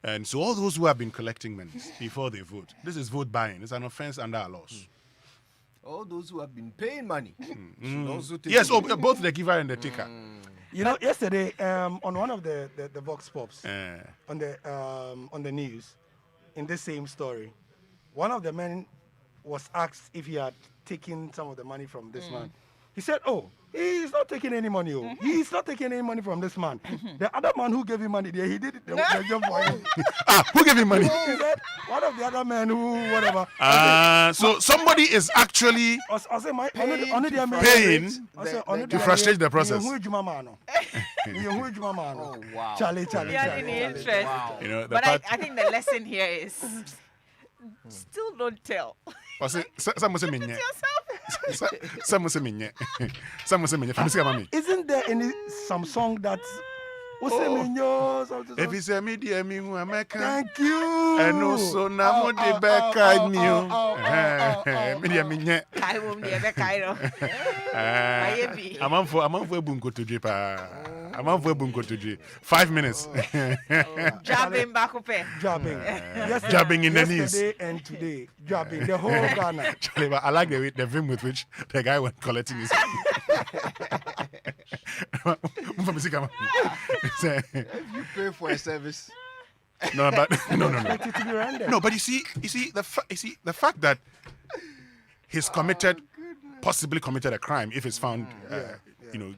And so all those who have been collecting monies before they vote, this is vote buying. It's an offense under our laws. All those who have been paying money should also take Yes, it. both the giver and the taker. You know, yesterday on one of the Vox Pops on the news, in the same story, one of the men was asked if he had taken some of the money from this man. He said, "Oh, he's not taking any money. Oh, he's not taking any money from this man. The other man who gave him money, he did the job for him." Who gave him money? He said, "One of the other men who whatever." So somebody is actually paying to frustrate the process. Oh, wow. Charlie. Yeah, in the interest. Wow. You know, the But part, I think the lesson here is still don't tell. some say minye. Yourself. Some say minye. Some say minye. Famisi mami. Isn't there some song that If it's a media, me who American. thank you And also now the back I knew. Media minye. Kai wom de be kai no. Ayebi. I'm on for bunko to drip. I'm on for bunko to drip. 5 minutes. Jabbing back up. jabbing Jabbing in the knees. yesterday and today jabbing the whole Ghana. Charlie, but I like the vim with which the guy went collecting his. You pay for a service. No, but no. Expect it to be rendered. No, but you see the fact that he's possibly committed a crime if he's found,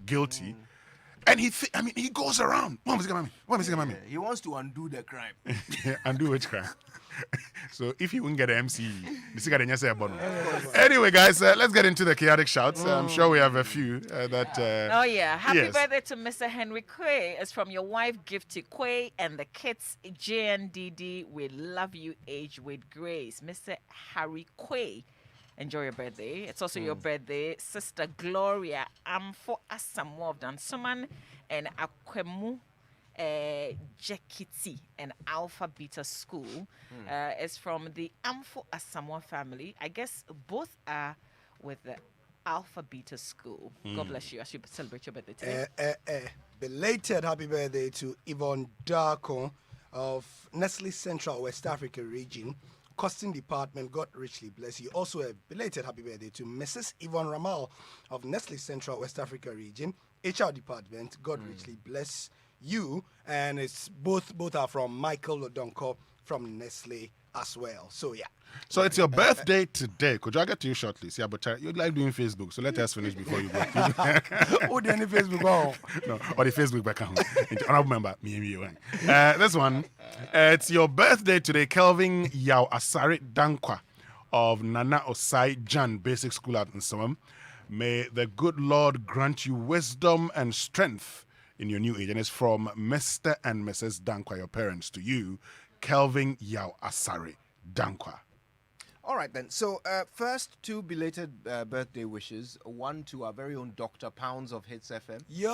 guilty, and he goes around. He wants to undo the crime. Undo which crime? So if you won't get an MC, anyway, guys, let's get into the chaotic shouts. I'm sure we have a few that. Oh yeah! Happy yes. birthday to Mr. Henry Quay. It's from your wife, Gifty Quay, and the kids, JNDD. We love you, age with grace, Mr. Harry Quay. Enjoy your birthday. It's also your birthday, Sister Gloria. For Asamoah of Dansoman and Akwemu. Jekiti and Alpha Beta School is from the Amfo Asamoah family. I guess both are with the Alpha Beta School. God bless you as you celebrate your birthday today. Belated happy birthday to Yvonne Darko of Nestle Central West Africa region, Costing Department. God richly bless you. Also a belated happy birthday to Mrs. Yvonne Ramal of Nestle Central West Africa region, HR Department. God richly bless you. And it's both are from Michael Lodonko from Nestle as well. So yeah. So it's your birthday today. Could I get to you shortly? See, but you like doing Facebook, so let us finish before you go. Oh, the any Facebook oh. No, or the Facebook back home. Honorable member, me and you. This one, it's your birthday today, Kelvin Yao Asari Dankwa of Nana Osai Jan Basic School out in Somam. May the good Lord grant you wisdom and strength in your new age. And it's from Mr. and Mrs. Dankwa, your parents, to you, Kelvin Yao Asari Dankwa. All right, then. So, first, two belated birthday wishes. One to our very own Dr. Pounds of Hits FM. Yo.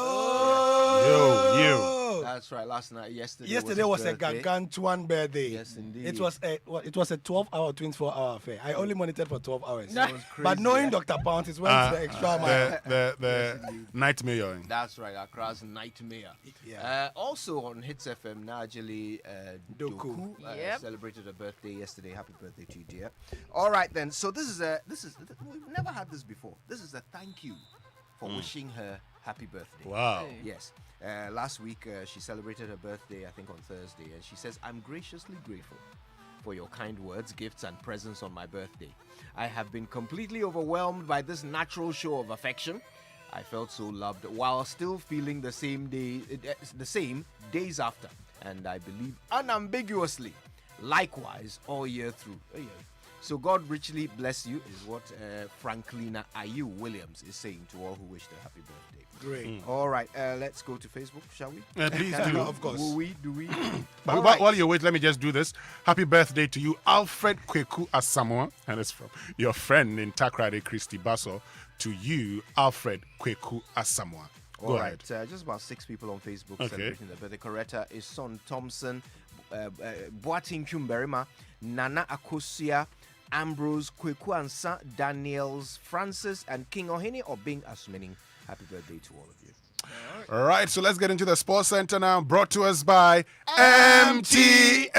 That's right. Yesterday was a gargantuan birthday. Yes, indeed. It was a 12-hour, 24-hour affair. I only monitored for 12 hours. That was crazy, But knowing Dr. Pounds, it went to the extra mile. The nightmare. That's right, Accra's Nightmare. Yeah. Also on Hits FM, Najali Doku celebrated a birthday yesterday. Happy birthday to you, dear. All right, then. So this is we've never had this before. This is a thank you for wishing her happy birthday. Wow. Yes. Last week, she celebrated her birthday, I think on Thursday, and she says, "I'm graciously grateful for your kind words, gifts, and presents on my birthday. I have been completely overwhelmed by this natural show of affection. I felt so loved while still feeling the same days after, and I believe unambiguously, likewise all year through." So God richly bless you is what Franklina Ayu Williams is saying to all who wished her happy birthday. Great. All right, let's go to Facebook, shall we? Please do. Of course. Do we? But All right. while you wait, let me just do this. Happy birthday to you, Alfred Kweku Asamoah, and it's from your friend in Takrade, Christy Basso, to you, Alfred Kweku Asamoah. Go ahead. Just about 6 people on Facebook Okay. celebrating their birthday. Coretta is Son Thompson, Boatin Kumberima, Nana Akosia, Ambrose Kweku Ansa, Daniels, Francis, and King Ohene Obing Asumening. Happy birthday to all of you. All right, so let's get into the Sports Center now, brought to us by MTN.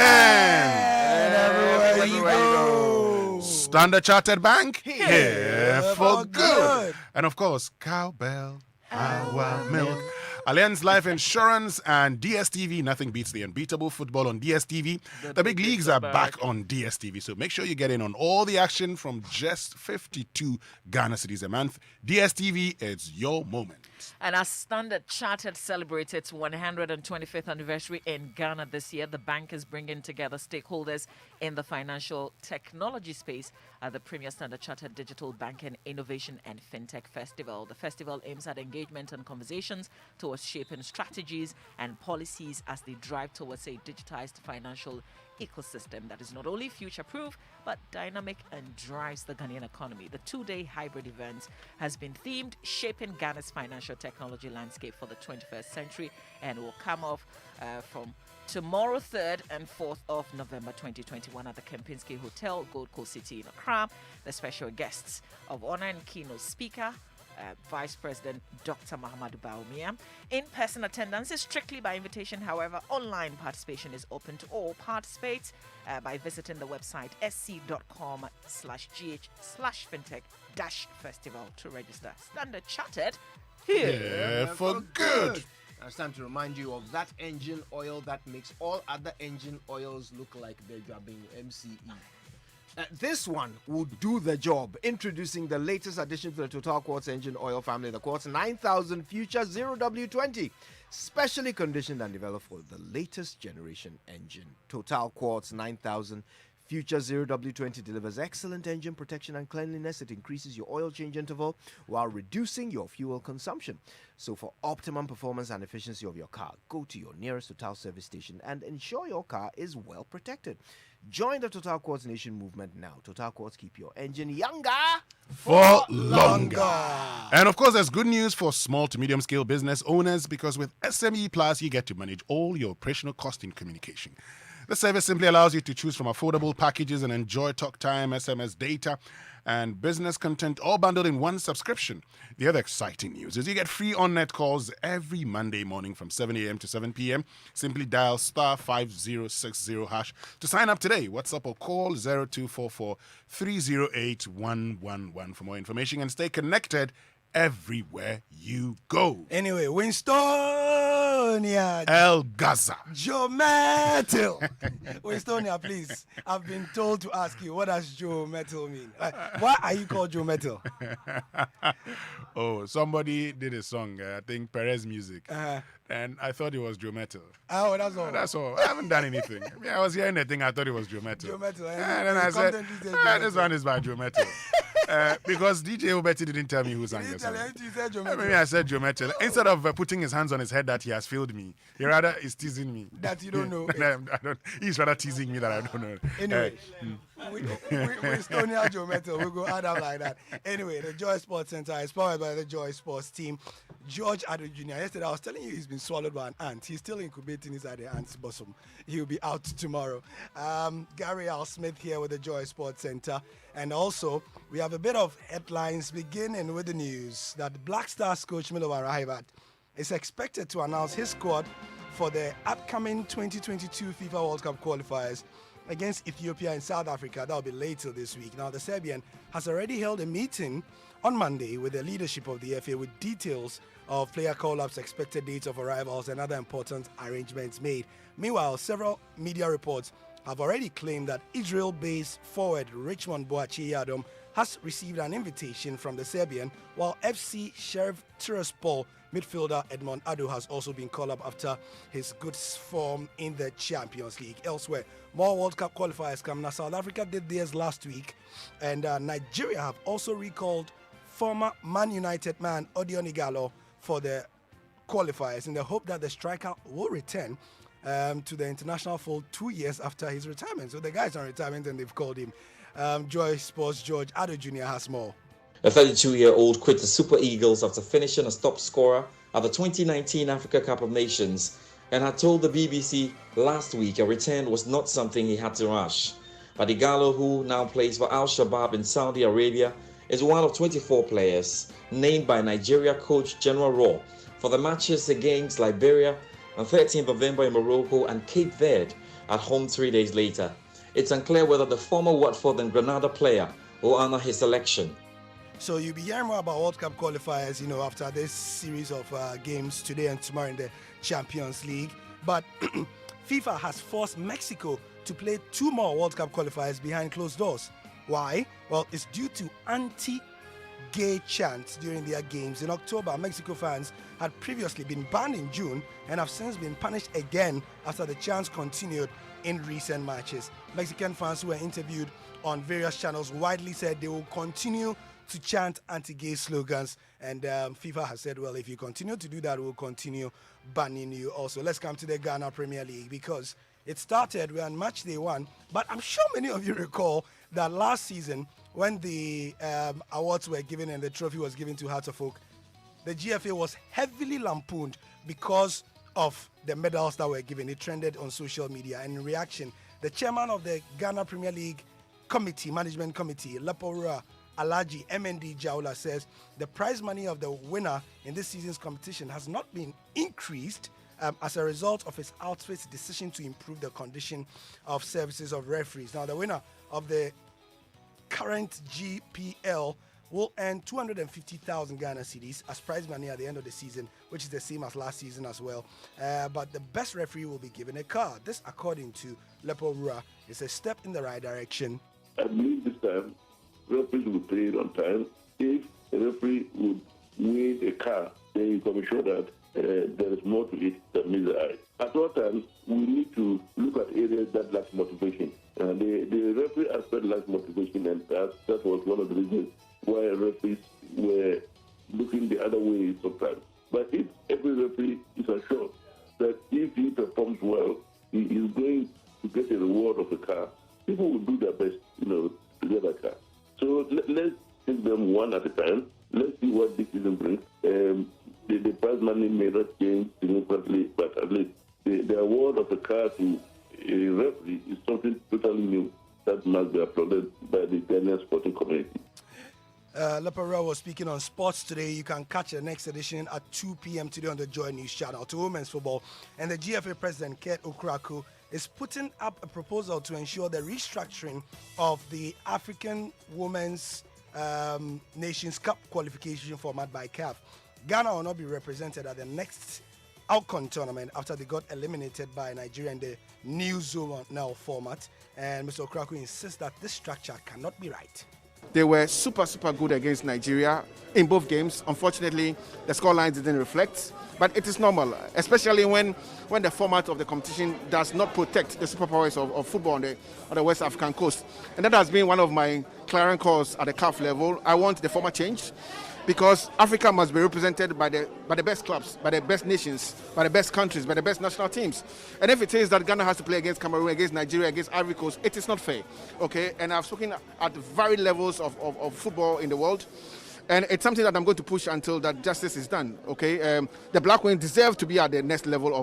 Everywhere you go. Standard Chartered Bank, Here for for good. good. And of course, Cowbell, Our Milk. Allianz Life Insurance and DSTV. Nothing beats the unbeatable football on DSTV. The big leagues are back on DSTV, so make sure you get in on all the action from just 52 Ghana cedis a month. DSTV, it's your moment. And as Standard Chartered celebrates its 125th anniversary in Ghana this year, the bank is bringing together stakeholders in the financial technology space at the Premier Standard Chartered Digital Banking Innovation and FinTech Festival. The festival aims at engagement and conversations towards shaping strategies and policies as they drive towards a digitized financial ecosystem that is not only future-proof but dynamic and drives the Ghanaian economy. The two-day hybrid event has been themed Shaping Ghana's Financial Technology Landscape for the 21st Century and will come off from tomorrow, 3rd and 4th of November 2021 at the Kempinski Hotel, Gold Coast City in Accra. The special guests of honor and keynote speaker, Vice President Dr. Mahamadou Baumia. In-person attendance is strictly by invitation. However, online participation is open to all. Participate by visiting the website sc.com/gh/fintech-festival to register. Standard Chartered, here for good. Now it's time to remind you of that engine oil that makes all other engine oils look like they're grabbing MCE. This one will do the job. Introducing the latest addition to the Total Quartz engine oil family, the Quartz 9000 Future 0W20. Specially conditioned and developed for the latest generation engine. Total Quartz 9000 Future 0W20 delivers excellent engine protection and cleanliness. It increases your oil change interval while reducing your fuel consumption. So for optimum performance and efficiency of your car, go to your nearest Total service station and ensure your car is well protected. Join the Total Quartz Nation movement now. Total Quartz, keep your engine younger For longer. And of course, there's good news for small to medium scale business owners because with SME Plus, you get to manage all your operational cost in communication. The service simply allows you to choose from affordable packages and enjoy talk time, SMS data, and business content all bundled in one subscription. The other exciting news is you get free on-net calls every Monday morning from 7 a.m. to 7 p.m. Simply dial *5060# to sign up today. WhatsApp or call 0244 308 111 for more information and stay connected everywhere you go. Anyway, Winstonia. El Gaza. Joe Metal. Winstonia, please. I've been told to ask you, what does Joe Metal mean? Why are you called Joe Metal? Oh, somebody did a song, I think Perez Music, and I thought it was Joe Metal. Oh, that's all. That's all. I haven't done anything. I was hearing the thing, I thought it was Joe Metal. Joe Metal. And then I said, this one is by Joe Metal. Because DJ Obeti didn't tell me who sang the song. Maybe I said Joe Metal. Instead of putting his hands on his head that he has failed me, he rather is teasing me. That you don't know. He's rather teasing me that I don't know. Anyway, Winstonia Joe Metal, we'll go add up like that. Anyway, the Joy Sports Center is powered by the Joy Sports team. George Ado Jr. Yesterday, I was telling you he's been swallowed by an ant. He's still incubating inside the ant's bosom. He'll be out tomorrow. Gary Al Smith here with the Joy Sports Center. And also, we have a bit of headlines beginning with the news that Black Stars coach Milovan Rahibat is expected to announce his squad for the upcoming 2022 FIFA World Cup qualifiers against Ethiopia and South Africa. That will be later this week. Now, the Serbian has already held a meeting on Monday with the leadership of the FA with details of player call-ups, expected dates of arrivals, and other important arrangements made. Meanwhile, several media reports have already claimed that Israel-based forward Richmond Boachi Yadom has received an invitation from the Serbian, while FC Sheriff Tiraspol midfielder Edmond Ado has also been called up after his good form in the Champions League. Elsewhere, more World Cup qualifiers come. Now, South Africa did theirs last week, and Nigeria have also recalled former Man United man Odion Igalo for the qualifiers in the hope that the striker will return to the international fold 2 years after his retirement. So the guy's on retirement and they've called him. Joy Sports George Ado Jr. has more. A 32-year-old quit the Super Eagles after finishing as top scorer at the 2019 Africa Cup of Nations and had told the BBC last week a return was not something he had to rush. But Igalo, who now plays for Al Shabaab in Saudi Arabia, is one of 24 players named by Nigeria coach General Raw for the matches against Liberia on 13th November in Morocco and Cape Verde at home 3 days later. It's unclear whether the former Watford and Granada player will honor his selection. So you'll be hearing more about World Cup qualifiers, after this series of games today and tomorrow in the Champions League. But FIFA has forced Mexico to play 2 more World Cup qualifiers behind closed doors. Why? Well, it's due to anti-gay chants during their games. In October, Mexico fans had previously been banned in June and have since been punished again after the chants continued in recent matches. Mexican fans who were interviewed on various channels widely said they will continue to chant anti-gay slogans, and FIFA has said, well, if you continue to do that, we'll continue banning you also. Let's come to the Ghana Premier League, because it started when match day 1, but I'm sure many of you recall that last season when the awards were given and the trophy was given to Hearts of Oak, the GFA was heavily lampooned because of the medals that were given. It trended on social media, and in reaction, the chairman of the Ghana Premier League management committee, Leporua Alaji MND Jaula, says the prize money of the winner in this season's competition has not been increased as a result of his outfit's decision to improve the condition of services of referees. Now, the winner of the current GPL will earn 250,000 Ghana cedis as prize money at the end of the season, which is the same as last season as well. But the best referee will be given a car. This, according to Leporua, is a step in the right direction. I believe this time referees will pay it on time. If a referee would win a car, then you can be sure that there is more to it than meets the eye. At all times, we need to look at areas that lack motivation. The referee aspect lacks motivation, and that was one of the reasons why referees were looking the other way sometimes. But if every referee is assured that if he performs well, he is going to get a reward of a car, people will do their best, to get a car. So let's take them one at a time. Let's see what this season brings. The prize money may not change significantly, but at least the award of a car to a referee is something totally new that must be applauded by the Ghanaian sporting community. Leporua was speaking on sports today. You can catch the next edition at 2 p.m. today on the Joy News channel. To women's football, and the GFA president, Kurt Okraku, is putting up a proposal to ensure the restructuring of the African Women's Nations Cup qualification format by CAF. Ghana will not be represented at the next Alcon tournament after they got eliminated by Nigeria in the new zonal format. And Mr. Okraku insists that this structure cannot be right. They were super good against Nigeria in both games. Unfortunately, the scorelines didn't reflect, but it is normal, especially when the format of the competition does not protect the superpowers of football on the West African coast. And that has been one of my clarion calls at the CAF level. I want the format changed, because Africa must be represented by the best clubs, by the best nations, by the best countries, by the best national teams. And if it is that Ghana has to play against Cameroon, against Nigeria, against Ivory Coast, it is not fair. Okay, and I've spoken at varied levels of football in the world, and it's something that I'm going to push until that justice is done. Okay, the Black Wings deserve to be at the next level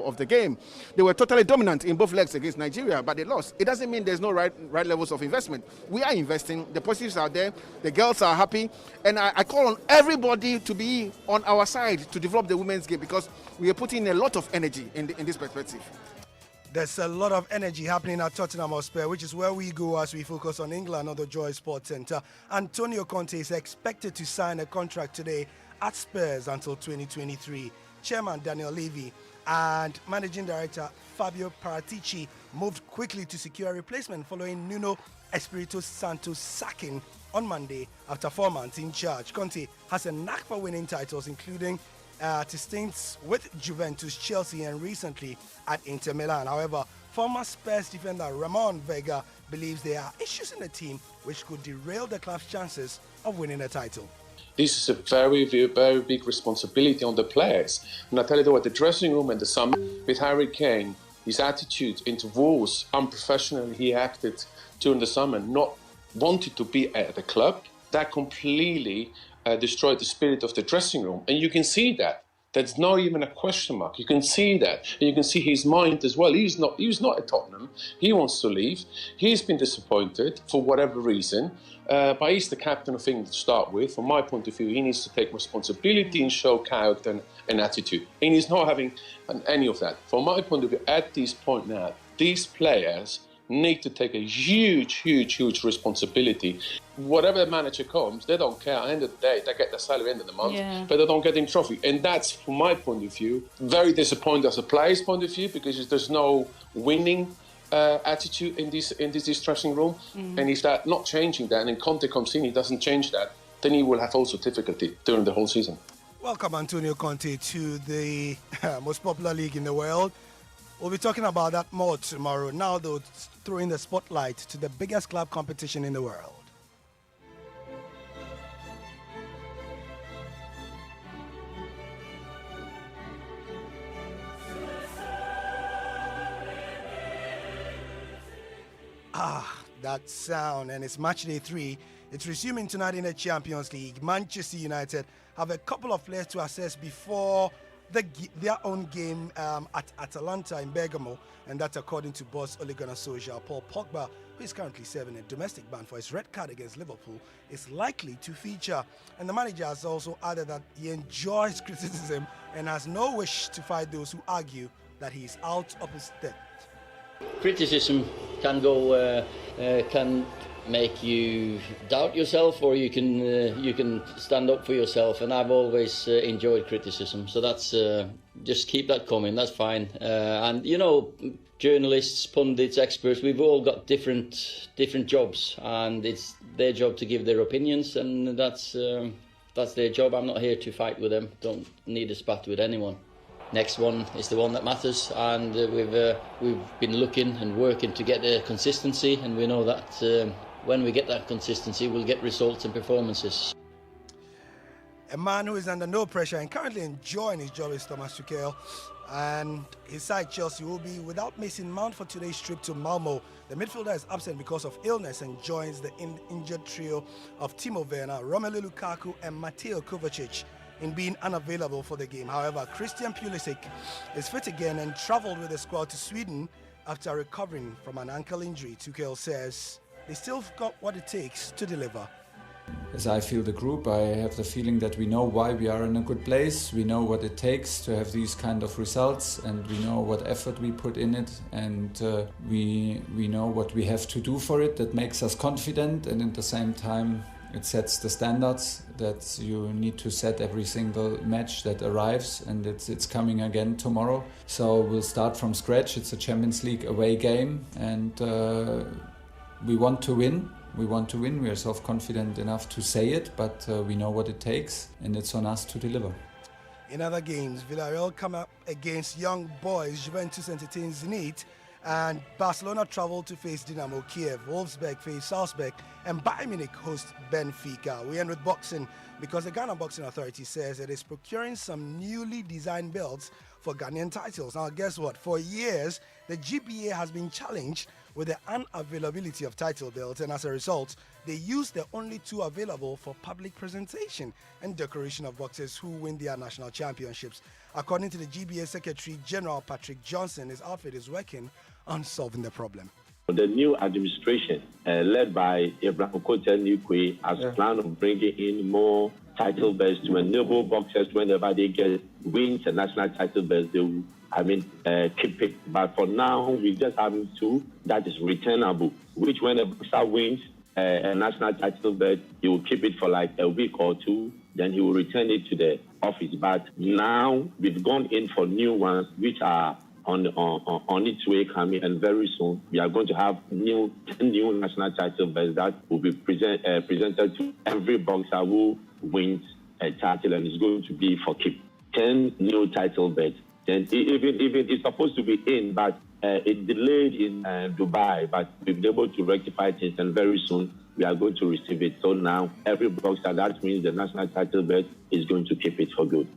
of the game. They were totally dominant in both legs against Nigeria, but they lost. It doesn't mean there's no right levels of investment. We are investing. The positives are there. The girls are happy, and I call on everybody to be on our side to develop the women's game, because we are putting a lot of energy in this perspective. There's a lot of energy happening at Tottenham Hotspur, which is where we go as we focus on England on the Joy Sports Centre. Antonio Conte is expected to sign a contract today at Spurs until 2023. Chairman Daniel Levy and Managing Director Fabio Paratici moved quickly to secure a replacement following Nuno Espirito Santo's sacking on Monday after 4 months in charge. Conte has a knack for winning titles, including to stints with Juventus, Chelsea, and recently at Inter Milan. However, former Spurs defender Ramon Vega believes there are issues in the team which could derail the club's chances of winning a title. This is a very big responsibility on the players. And I tell you what, the dressing room in the summer with Harry Kane, his attitude into Wolves, unprofessional he acted during the summer, not wanted to be at the club, that completely destroyed the spirit of the dressing room. And you can see that There's not even a question mark. You can see that. And you can see his mind as well. He's not at Tottenham. He wants to leave. He's been disappointed for whatever reason. But he's the captain of England to start with. From my point of view, he needs to take responsibility and show character and attitude. And he's not having any of that. From my point of view, at this point now, these players need to take a huge responsibility. Whatever the manager comes, they don't care. At the end of the day, they get their salary at the end of the month, but they don't get any trophy. And that's, from my point of view, very disappointing as a player's point of view, because there's no winning attitude in this dressing room. And if that not changing that, and then Conte comes in, he doesn't change that, then he will have also difficulty during the whole season. Welcome, Antonio Conte, to the most popular league in the world. We'll be talking about that more tomorrow. Now, though, throwing the spotlight to the biggest club competition in the world. That sound, and it's match day 3. It's resuming tonight in the Champions League. Manchester United have a couple of players to assess before their own game at Atalanta in Bergamo, and that's according to boss Ole Gunnar Solskjaer. Paul Pogba, who is currently serving a domestic ban for his red card against Liverpool, is likely to feature. And the manager has also added that he enjoys criticism and has no wish to fight those who argue that he is out of his depth. Criticism can make you doubt yourself, or you can stand up for yourself, and I've always enjoyed criticism, so that's just keep that coming. That's fine. And you know, journalists, pundits, experts, we've all got different jobs, and it's their job to give their opinions, and that's their job. I'm not here to fight with them. Don't need a spat with anyone. Next one is the one that matters, and we've been looking and working to get the consistency, and we know that when we get that consistency, we'll get results and performances. A man who is under no pressure and currently enjoying his job is Thomas Tuchel, and his side Chelsea will be without Mason Mount for today's trip to Malmo. The midfielder is absent because of illness and joins the injured trio of Timo Werner, Romelu Lukaku and Mateo Kovacic in being unavailable for the game. However, Christian Pulisic is fit again and travelled with the squad to Sweden after recovering from an ankle injury. Tuchel says they still got what it takes to deliver. As I feel the group, I have the feeling that we know why we are in a good place. We know what it takes to have these kind of results, and we know what effort we put in it, and we know what we have to do for it. That makes us confident, and at the same time it sets the standards that you need to set every single match that arrives, and it's coming again tomorrow. So we'll start from scratch. It's a Champions League away game, and we want to win. We want to win. We are self-confident enough to say it, but we know what it takes, and it's on us to deliver. In other games, Villarreal come up against Young Boys, Juventus entertains Zenit, and Barcelona travel to face Dynamo Kiev. Wolfsburg face Salzburg, and Bayern Munich host Benfica. We end with boxing because the Ghana Boxing Authority says it is procuring some newly designed belts for Ghanaian titles. Now, guess what? For years, the GBA has been challenged with the unavailability of title belts, and as a result, they use the only 2 available for public presentation and decoration of boxers who win their national championships. According to the GBA Secretary General Patrick Johnson, his outfit is working on solving the problem. The new administration, led by Abraham Kotel Nikwe, has planned on bringing in more title belts to enable boxers whenever they get wins and national title belts, they will keep it. But for now, we just have 2 that is returnable, which when a boxer wins a national title belt, he will keep it for like a week or 2, then he will return it to the office. But now we've gone in for new ones, which are on its way coming, and very soon we are going to have 10 new national title belts that will be presented to every boxer who wins a title, and it's going to be for keep. 10 new title belts. And even it's supposed to be in, but it delayed in Dubai, but we've been able to rectify things, and very soon we are going to receive it. So now every boxer that wins the national title belt is going to keep it for good.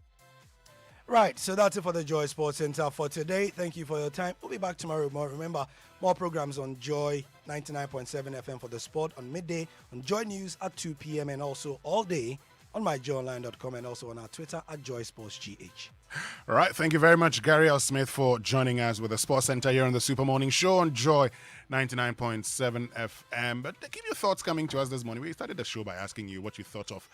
Right, so that's it for the Joy Sports Center for today. Thank you for your time. We'll be back tomorrow. Remember, more programs on Joy 99.7 FM for the sport on midday, on Joy News at 2 p.m. and also all day on myjoyonline.com and also on our Twitter at JoySportsGH. All right, thank you very much, Gary L. Smith, for joining us with the Sports Center here on the Super Morning Show on Joy 99.7 FM. But keep your thoughts coming to us this morning. We started the show by asking you what you thought of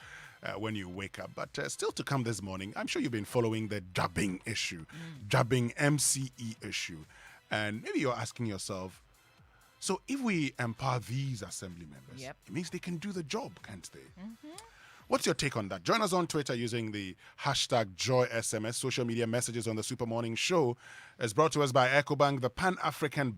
when you wake up. But still to come this morning, I'm sure you've been following the dubbing issue, dubbing MCE issue. And maybe you're asking yourself, so if we empower these assembly members, Yep. it means they can do the job, can't they? What's your take on that? Join us on Twitter using the hashtag JoySMS. Social media messages on the Super Morning Show is brought to us by EcoBank, the Pan-African Bank.